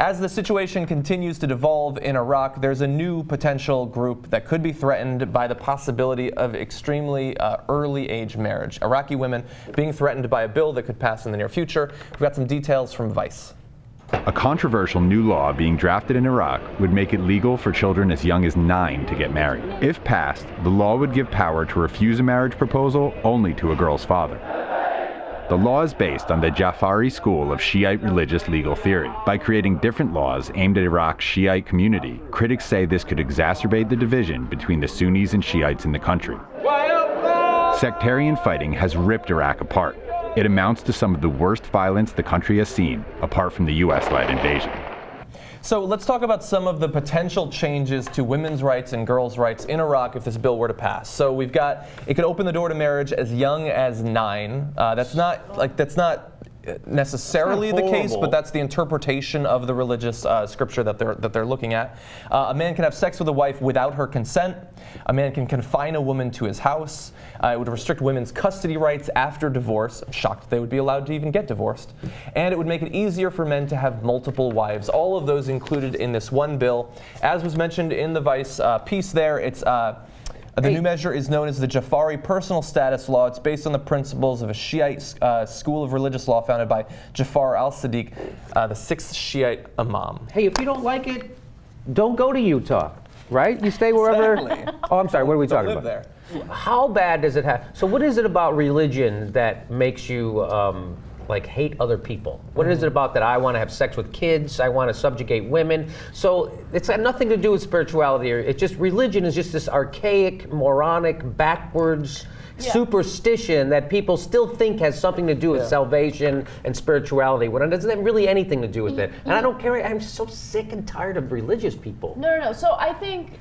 As the situation continues to devolve in Iraq, there's a new potential group that could be threatened by the possibility of extremely early age marriage. Iraqi women being threatened by a bill that could pass in the near future. We've got some details from Vice. A controversial new law being drafted in Iraq would make it legal for children as young as 9 to get married. If passed, the law would give power to refuse a marriage proposal only to a girl's father. The law is based on the Jafari school of Shiite religious legal theory. By creating different laws aimed at Iraq's Shiite community, critics say this could exacerbate the division between the Sunnis and Shiites in the country. Sectarian fighting has ripped Iraq apart. It amounts to some of the worst violence the country has seen, apart from the US-led invasion. So let's talk about some of the potential changes to women's rights and girls' rights in Iraq if this bill were to pass. So we've got, it could open the door to marriage as young as 9. That's not necessarily the case, but that's the interpretation of the religious scripture that they're looking at. A man can have sex with a wife without her consent. A man can confine a woman to his house. It would restrict women's custody rights after divorce. I'm shocked they would be allowed to even get divorced. And it would make it easier for men to have multiple wives. All of those included in this one bill. As was mentioned in the Vice piece there, it's the new measure is known as the Jafari Personal Status Law. It's based on the principles of a Shiite school of religious law founded by Jafar al-Sadiq, the 6th Shiite Imam. Hey, if you don't like it, don't go to Utah, right? You stay wherever. Exactly. Oh, I'm sorry, what are we talking about? There. How bad does it have? So what is it about religion that makes you like hate other people? What is it about that I want to have sex with kids, I want to subjugate women? So it's got nothing to do with spirituality. It's just religion is just this archaic, moronic, backwards superstition that people still think has something to do with salvation and spirituality, when it doesn't have really anything to do with it. And I don't care. I'm so sick and tired of religious people. No. So I think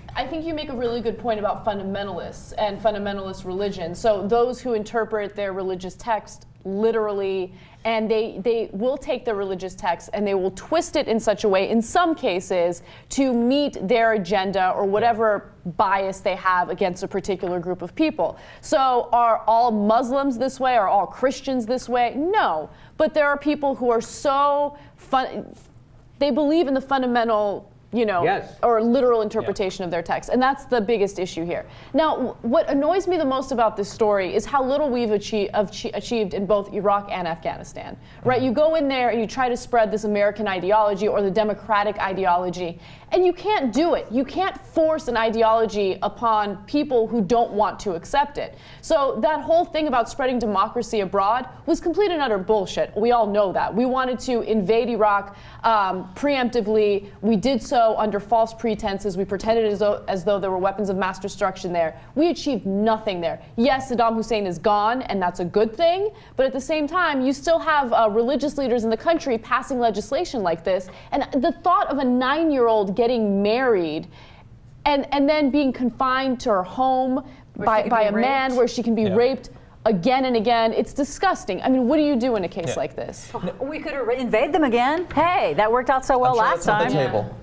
you make a really good point about fundamentalists and fundamentalist religion. So those who interpret their religious text literally, and they will take their religious text and they will twist it in such a way, in some cases, to meet their agenda or whatever bias they have against a particular group of people. So are all Muslims this way? Are all Christians this way? No. But there are people who are so they believe in the fundamental, or literal interpretation of their text. And that's the biggest issue here. Now, what annoys me the most about this story is how little we've achieved in both Iraq and Afghanistan, right? You go in there and you try to spread this American ideology or the democratic ideology, and you can't do it. You can't force an ideology upon people who don't want to accept it. So that whole thing about spreading democracy abroad was complete and utter bullshit. We all know that. We wanted to invade Iraq preemptively. We did so under false pretenses. We pretended as though there were weapons of mass destruction there. We achieved nothing there. Yes, Saddam Hussein is gone, and that's a good thing, but at the same time, you still have religious leaders in the country passing legislation like this, and the thought of a 9-year-old getting married and then being confined to her home by a man where she can be raped again and again, it's disgusting. I mean, what do you do in a case like this? We could invade them again. Hey, that worked out so well last time. On the table.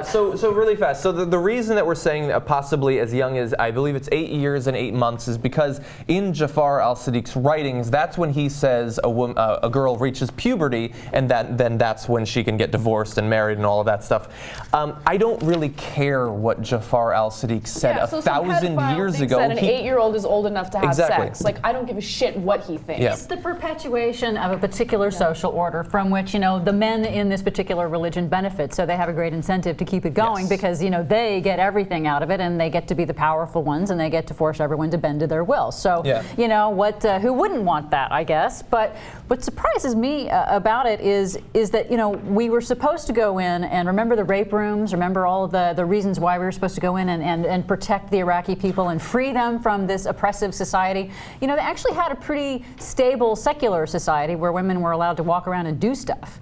So really fast. So the reason that we're saying possibly as young as, I believe it's 8 years and 8 months, is because in Jafar al-Sadiq's writings, that's when he says a girl reaches puberty, and then that's when she can get divorced and married and all of that stuff. I don't really care what Jafar al-Sadiq said 1,000 years ago. An 8-year-old is old enough to have sex. Like, I don't give a shit what he thinks. It's the perpetuation of a particular social order from which, the men in this particular religion benefit. So they have a great incentive to keep it going because they get everything out of it, and they get to be the powerful ones, and they get to force everyone to bend to their will. So who wouldn't want that, I guess? But what surprises me about it is that we were supposed to go in and remember the rape rooms, remember all of the reasons why we were supposed to go in and protect the Iraqi people and free them from this oppressive society. They actually had a pretty stable secular society where women were allowed to walk around and do stuff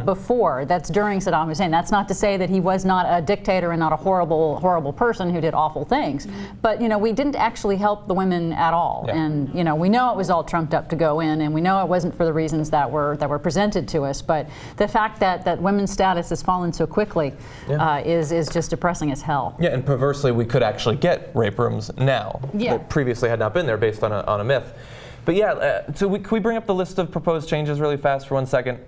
before. That's during Saddam Hussein. That's not to say that he was not a dictator and not a horrible person who did awful things. But we didn't actually help the women at all. And we know it was all trumped up to go in, and we know it wasn't for the reasons that were presented to us. But the fact that women's status has fallen so quickly is just depressing as hell. Yeah, and perversely, we could actually get rape rooms now that previously had not been there based on a myth. But can we bring up the list of proposed changes really fast for 1 second?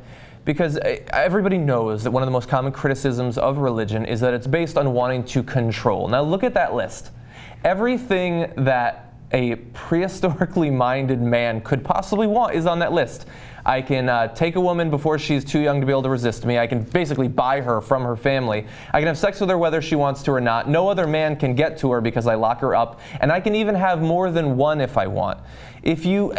because everybody knows that one of the most common criticisms of religion is that it's based on wanting to control. Now look at that list. Everything that a prehistorically minded man could possibly want is on that list. I can take a woman before she's too young to be able to resist me. I can basically buy her from her family. I can have sex with her whether she wants to or not. No other man can get to her because I lock her up. And I can even have more than one if I want. If you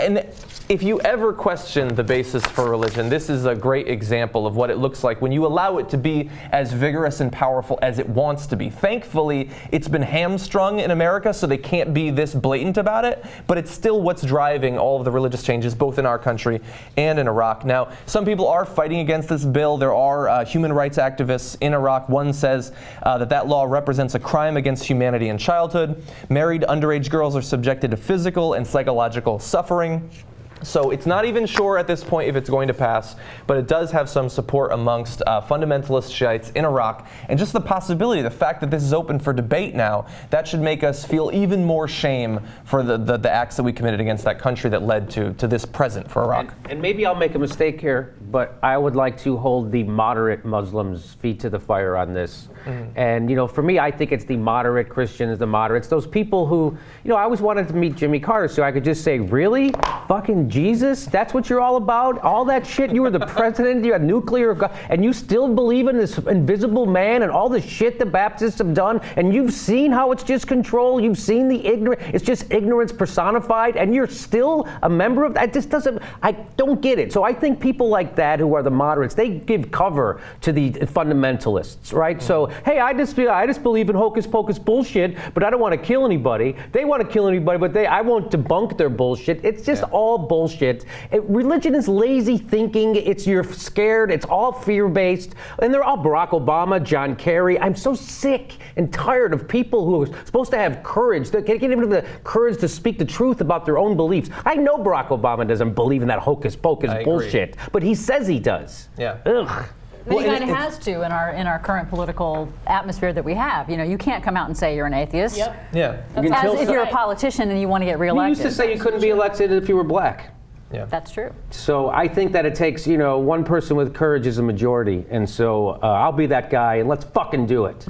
ever question the basis for religion, this is a great example of what it looks like when you allow it to be as vigorous and powerful as it wants to be. Thankfully, it's been hamstrung in America, so they can't be this blatant about it, but it's still what's driving all of the religious changes, both in our country and in Iraq. Now, some people are fighting against this bill. There are human rights activists in Iraq. One says that law represents a crime against humanity in childhood. Married underage girls are subjected to physical and psychological suffering. So it's not even sure at this point if it's going to pass, but it does have some support amongst fundamentalist Shiites in Iraq. And just the possibility, the fact that this is open for debate now, that should make us feel even more shame for the acts that we committed against that country that led to this present for Iraq. And maybe I'll make a mistake here, but I would like to hold the moderate Muslims' feet to the fire on this. And, for me, I think it's the moderate Christians, the moderates, those people who, I always wanted to meet Jimmy Carter so I could just say, really? Fucking Jesus? That's what you're all about? All that shit? You were the president, you had nuclear, and you still believe in this invisible man and all the shit the Baptists have done, and you've seen how it's just control, you've seen the ignorant, it's just ignorance personified, and you're still a member of that? This doesn't, I don't get it. So I think people like that who are the moderates, they give cover to the fundamentalists, right? So, hey, I just believe in hocus pocus bullshit, but I don't want to kill anybody. They want to kill anybody, but I won't debunk their bullshit. It's just all bullshit. Religion is lazy thinking. You're scared. It's all fear-based. And they're all Barack Obama, John Kerry. I'm so sick and tired of people who are supposed to have courage. They can't even have the courage to speak the truth about their own beliefs. I know Barack Obama doesn't believe in that hocus pocus bullshit, but he says he does. Yeah. Ugh. Well, he kind of has to in our current political atmosphere that we have. You can't come out and say you're an atheist. Yep. Yeah. As if you're a politician and you want to get reelected. You used to say you couldn't be elected if you were black. Yeah. That's true. So I think that it takes, one person with courage is a majority. And so I'll be that guy, and let's fucking do it.